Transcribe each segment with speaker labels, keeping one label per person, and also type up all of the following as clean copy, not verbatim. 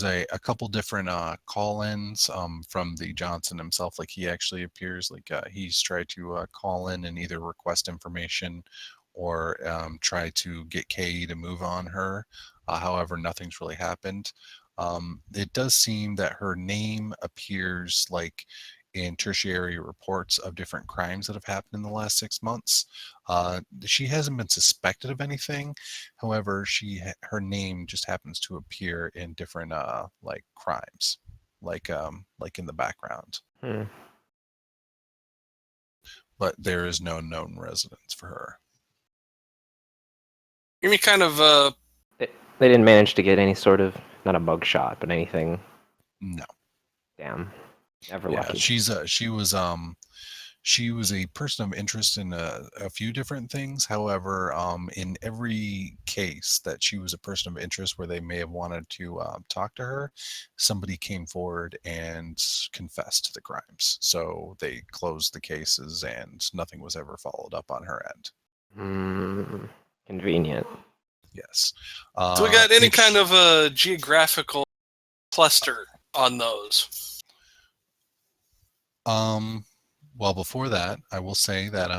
Speaker 1: a couple different call-ins from the Johnson himself. Like he actually appears, like he's tried to call in and either request information or try to get Kay to move on her. However, nothing's really happened. It does seem that her name appears like in tertiary reports of different crimes that have happened in the last 6 months. She hasn't been suspected of anything. However, her name just happens to appear in different like crimes, like in the background. But there is no known residence for her.
Speaker 2: Give me kind of
Speaker 3: They didn't manage to get any sort of, not a mugshot, but anything.
Speaker 1: No.
Speaker 3: Damn. Never
Speaker 1: Yeah,
Speaker 3: lucky.
Speaker 1: she was a person of interest in a few different things. However, in every case that she was a person of interest where they may have wanted to talk to her, somebody came forward and confessed to the crimes. So they closed the cases and nothing was ever followed up on her end.
Speaker 3: Convenient.
Speaker 1: Yes.
Speaker 2: So we got any kind of a geographical cluster on those?
Speaker 1: Well, before that, I will say that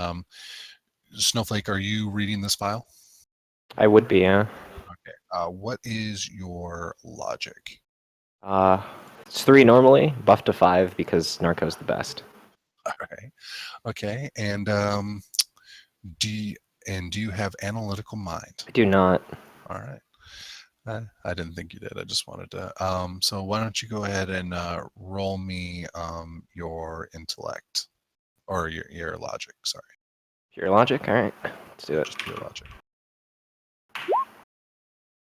Speaker 1: Snowflake, are you reading this file?
Speaker 3: I would be, yeah.
Speaker 1: Okay. What is your logic?
Speaker 3: It's 3 normally, buff to 5 because Narco's the best.
Speaker 1: All right. Okay. And do you have analytical mind?
Speaker 3: I do not.
Speaker 1: All right. I didn't think you did. I just wanted to. So why don't you go ahead and roll me your intellect or your logic? Sorry.
Speaker 3: Pure logic. All right, let's do it.
Speaker 1: Just pure logic.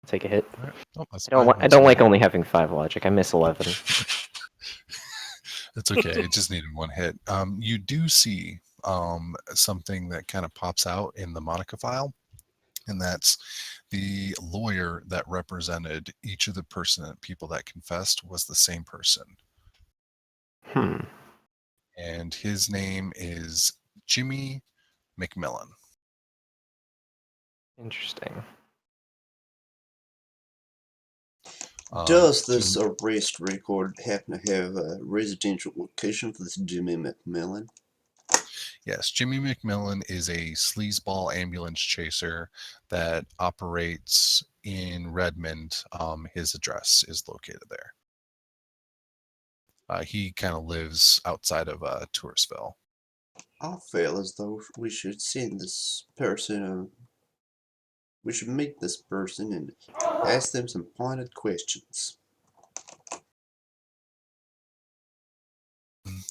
Speaker 3: Take a hit.
Speaker 1: Right. Oh,
Speaker 3: I don't like only having 5 logic. I miss 11.
Speaker 1: It's okay. It just needed 1 hit. You do see something that kind of pops out in the Monica file, and that's the lawyer that represented each of the people that confessed was the same person. And his name is Jimmy McMillan.
Speaker 3: Interesting.
Speaker 4: Does this arrest record happen to have a residential location for this Jimmy McMillan?
Speaker 1: Yes, Jimmy McMillan is a sleazeball ambulance chaser that operates in Redmond. His address is located there. He kind of lives outside of Toursville.
Speaker 4: I feel as though we should send this person, we should meet this person and ask them some pointed questions.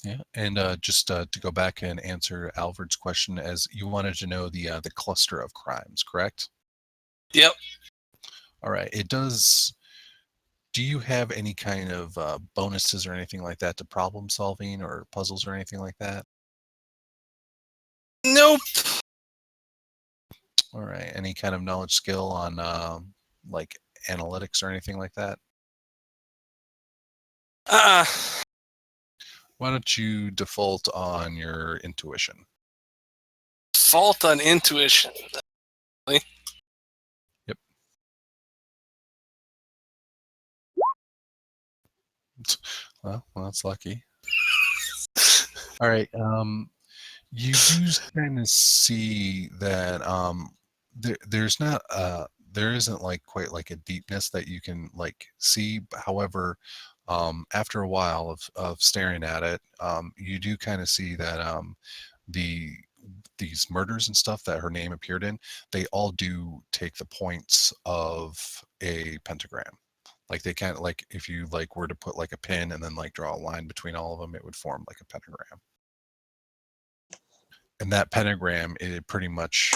Speaker 1: Yeah, and just to go back and answer Alfred's question, as you wanted to know the cluster of crimes, correct?
Speaker 2: Yep.
Speaker 1: All right. It does. Do you have any kind of bonuses or anything like that to problem solving or puzzles or anything like that?
Speaker 2: Nope.
Speaker 1: All right. Any kind of knowledge skill on like analytics or anything like that? Why don't you default on your intuition?
Speaker 2: Default on intuition.
Speaker 1: Yep. Well, that's lucky. All right. You do kind of see that there isn't like quite like a deepness that you can like see. However, after a while of staring at it, you do kind of see that these murders and stuff that her name appeared in, they all do take the points of a pentagram. Like they kind of like if you like were to put like a pin and then like draw a line between all of them, it would form like a pentagram. And that pentagram, it pretty much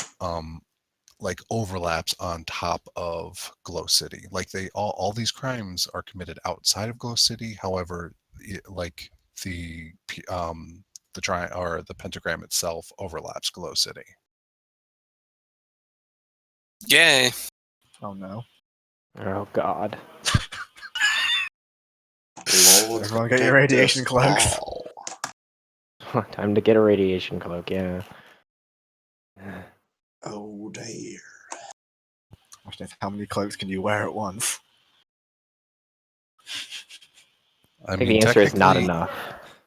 Speaker 1: like overlaps on top of Glow City. Like they all these crimes are committed outside of Glow City. However, like the pentagram itself overlaps Glow City.
Speaker 2: Yay.
Speaker 5: Oh no.
Speaker 3: Oh god.
Speaker 4: Lord,
Speaker 5: Everyone get your radiation cloaks.
Speaker 3: Time to get a radiation cloak, yeah.
Speaker 4: Oh dear.
Speaker 5: How many cloaks can you wear at once?
Speaker 3: I think the answer is not enough.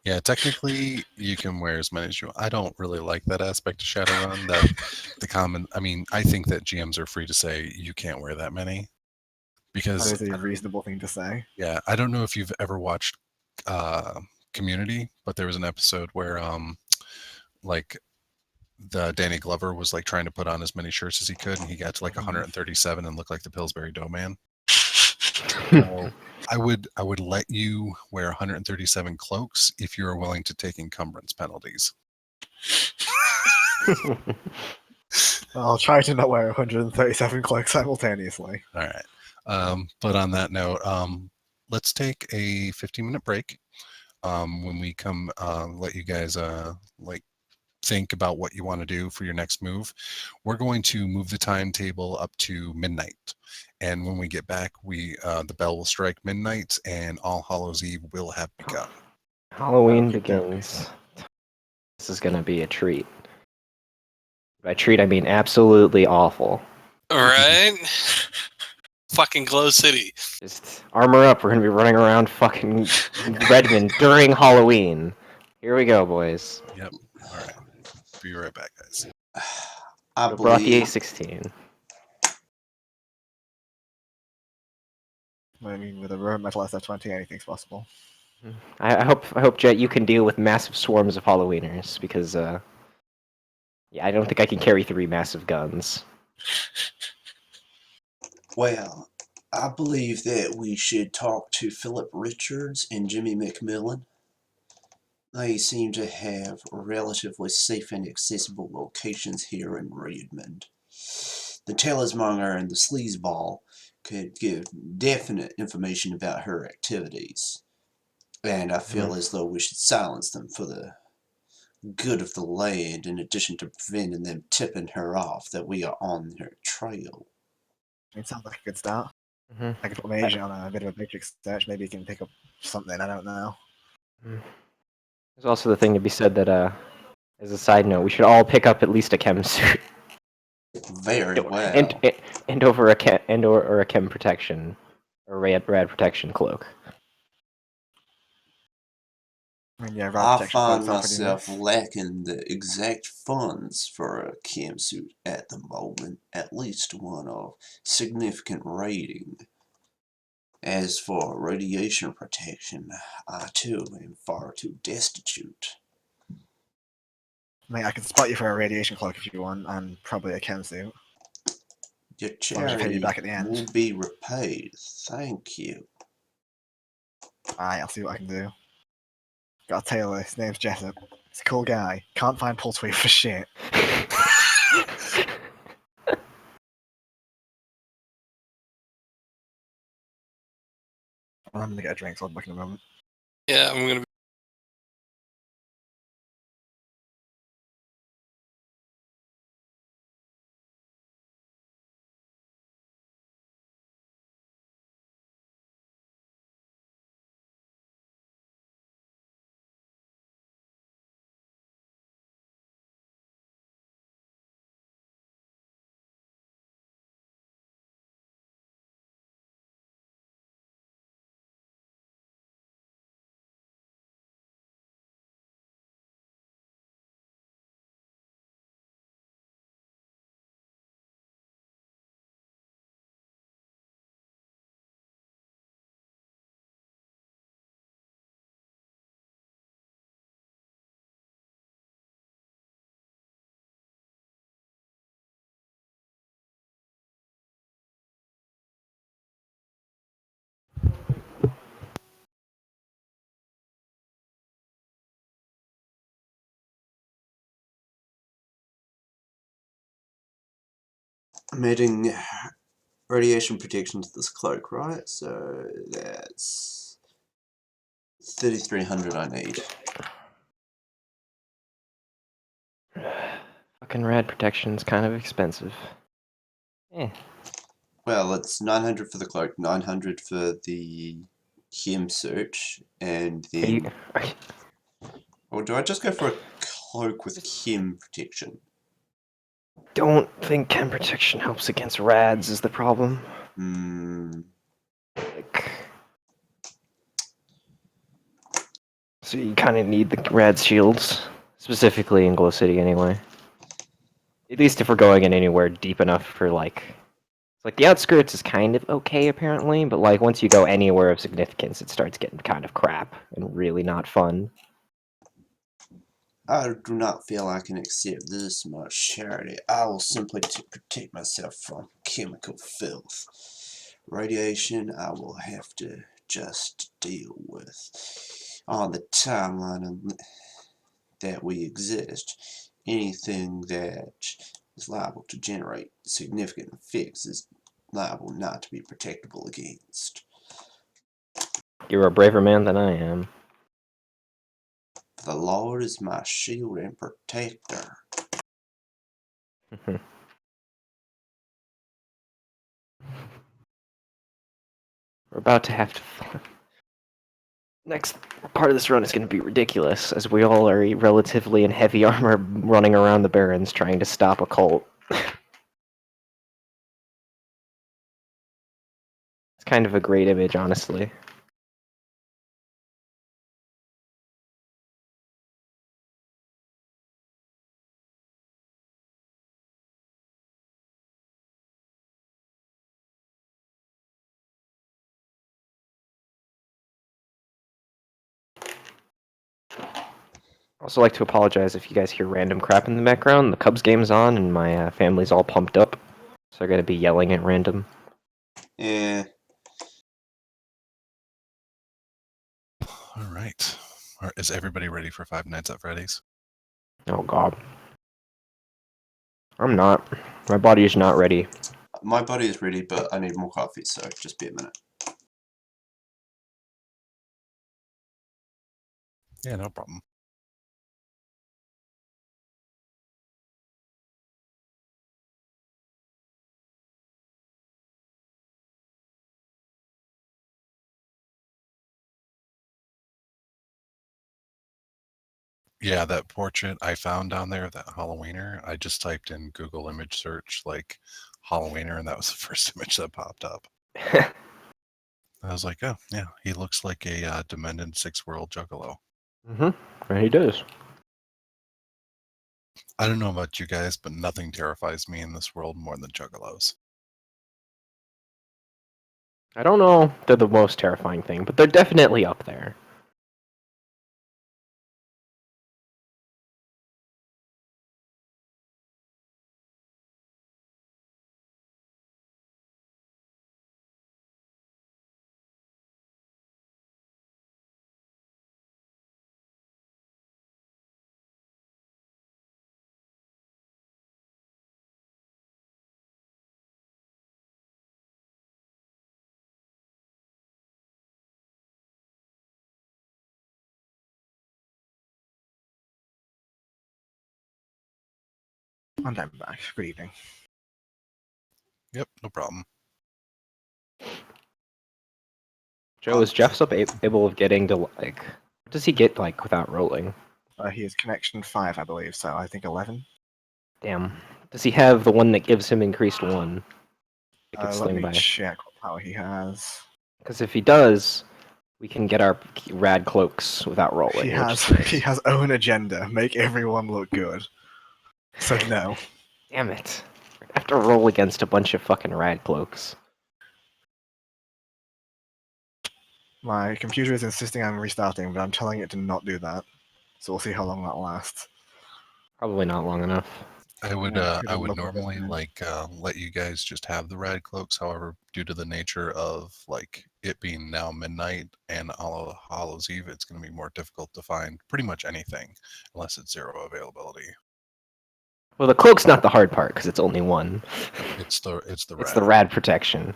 Speaker 1: Yeah, technically you can wear as many as you want. I don't really like that aspect of Shadowrun. That I think that GMs are free to say you can't wear that many. Because
Speaker 5: that is a reasonable thing to say.
Speaker 1: Yeah, I don't know if you've ever watched Community, but there was an episode where like the Danny Glover was like trying to put on as many shirts as he could, and he got to like 137 and looked like the Pillsbury Doughman. So I would let you wear 137 cloaks if you are willing to take encumbrance penalties.
Speaker 5: I'll try to not wear 137 cloaks simultaneously.
Speaker 1: All right. But on that note, let's take a 15-minute break. When we come, let you guys think about what you want to do for your next move. We're going to move the timetable up to midnight. And when we get back, the bell will strike midnight and All Hallows Eve will have begun.
Speaker 3: Halloween begins. This is going to be a treat. By treat, I mean absolutely awful.
Speaker 2: All right. Fucking Glow City.
Speaker 3: Just armor up. We're going to be running around fucking Redmond during Halloween. Here we go, boys.
Speaker 1: Yep. All right. Be right back, guys.
Speaker 4: I
Speaker 3: Brought the
Speaker 4: believe
Speaker 3: A16.
Speaker 5: I mean, with a rare metal SF20, anything's possible.
Speaker 3: I hope Jet, you can deal with massive swarms of Halloweeners because yeah, I don't think I can carry 3 massive guns.
Speaker 4: Well, I believe that we should talk to Philip Richards and Jimmy McMillan. They seem to have relatively safe and accessible locations here in Redmond. The Talismonger and the Sleazeball could give definite information about her activities, and I feel as though we should silence them for the good of the land, in addition to preventing them tipping her off that we are on her trail.
Speaker 5: It sounds like a good start.
Speaker 3: Mhm.
Speaker 5: I could put my agent on a bit of a matrix search. Maybe he can pick up something. I don't know.
Speaker 3: There's also the thing to be said that as a side note, we should all pick up at least a chem suit.
Speaker 4: Very well.
Speaker 3: And over a chem or a chem protection or rad protection cloak.
Speaker 5: I mean, yeah,
Speaker 4: I
Speaker 5: protection
Speaker 4: find
Speaker 5: cloaks are pretty
Speaker 4: myself
Speaker 5: nice.
Speaker 4: lacking the exact funds for a chem suit at the moment, at least one of significant rating. As for radiation protection, I too am far too destitute.
Speaker 5: Mate, I can spot you for a radiation cloak if you want, and probably a chem suit.
Speaker 4: Your
Speaker 5: long as you pay me
Speaker 4: charity
Speaker 5: back at the end.
Speaker 4: will be repaid. Thank you.
Speaker 5: Alright, I'll see what I can do. Got a tailor, his name's Jessup. He's a cool guy. Can't find pull tweet for shit. I'm gonna get a drink, so I'll be back in a moment.
Speaker 2: Yeah, I'm gonna.
Speaker 4: Adding radiation protection to this cloak, right? So that's 3,300 I need.
Speaker 3: Fucking rad protection's kind of expensive. Eh.
Speaker 4: Well, it's 900 for the cloak, 900 for the chem search, and then... Or do I just go for a cloak with chem protection?
Speaker 3: Don't think chem protection helps against rads is the problem.
Speaker 4: Hmm.
Speaker 3: Like, So you kind of need the rad shields, specifically in Glow City anyway. At least if we're going in anywhere deep enough for like the outskirts is kind of okay apparently, but like once you go anywhere of significance, it starts getting kind of crap and really not fun.
Speaker 4: I do not feel I can accept this much charity. I will simply to protect myself from chemical filth. Radiation I will have to just deal with. On the timeline that we exist, anything that is liable to generate significant effects is liable not to be protectable against.
Speaker 3: You're a braver man than I am.
Speaker 4: The Lord is my shield and protector.
Speaker 3: We're about to have to... Next part of this run is going to be ridiculous, as we all are relatively in heavy armor running around the Barrens trying to stop a cult. It's kind of a great image, honestly. Also like to apologize if you guys hear random crap in the background. The Cubs game's on and my family's all pumped up, so they're going to be yelling at random.
Speaker 4: Eh.
Speaker 1: All right. Is everybody ready for Five Nights at Freddy's?
Speaker 3: Oh god. I'm not. My body is not ready.
Speaker 4: My body is ready, but I need more coffee, so just be a minute.
Speaker 1: Yeah, no problem. Yeah, that portrait I found down there, that Halloweener, I just typed in Google image search, like, Halloweener, and that was the first image that popped up. I was like, oh, yeah, he looks like a demented six-world juggalo.
Speaker 3: And he does.
Speaker 1: I don't know about you guys, but nothing terrifies me in this world more than juggalos.
Speaker 3: I don't know if they're the most terrifying thing, but they're definitely up there.
Speaker 5: And I'm back. Good evening.
Speaker 1: Yep, no problem.
Speaker 3: Joe, is Jeff's up able of getting to, like... What does he get, like, without rolling?
Speaker 5: He is connection 5, I believe, so I think 11.
Speaker 3: Damn. Does he have the one that gives him increased 1? It could
Speaker 5: Let
Speaker 3: sling
Speaker 5: me
Speaker 3: by.
Speaker 5: check what power he has.
Speaker 3: Because if he does, we can get our rad cloaks without rolling.
Speaker 5: He has own agenda. Make everyone look good. So no.
Speaker 3: Damn it. I have to roll against a bunch of fucking rad cloaks.
Speaker 5: My computer is insisting I'm restarting, but I'm telling it to not do that. So we'll see how long that lasts.
Speaker 3: Probably not long enough.
Speaker 1: I would
Speaker 5: Yeah,
Speaker 1: normally like let you guys just have the rad cloaks. However, due to the nature of like it being now midnight and All Hallows Eve, it's going to be more difficult to find pretty much anything unless it's 0 availability.
Speaker 3: Well, the cloak's not the hard part because it's only 1.
Speaker 1: It's the
Speaker 3: It's
Speaker 1: rad.
Speaker 3: the rad protection.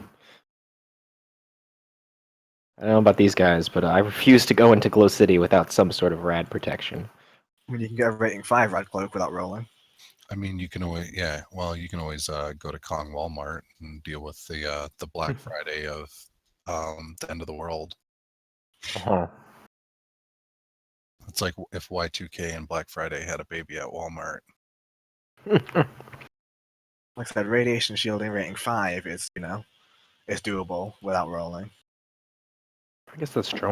Speaker 3: I don't know about these guys, but I refuse to go into Glow City without some sort of rad protection.
Speaker 5: I mean, you can get a rating 5 red cloak without rolling.
Speaker 1: I mean, you can always you can always go to Kong Walmart and deal with the Black Friday of the end of the world.
Speaker 3: Uh-huh.
Speaker 1: It's like if Y2K and Black Friday had a baby at Walmart.
Speaker 5: Like I said, radiation shielding rating 5 is, it's doable without rolling.
Speaker 3: I guess that's true.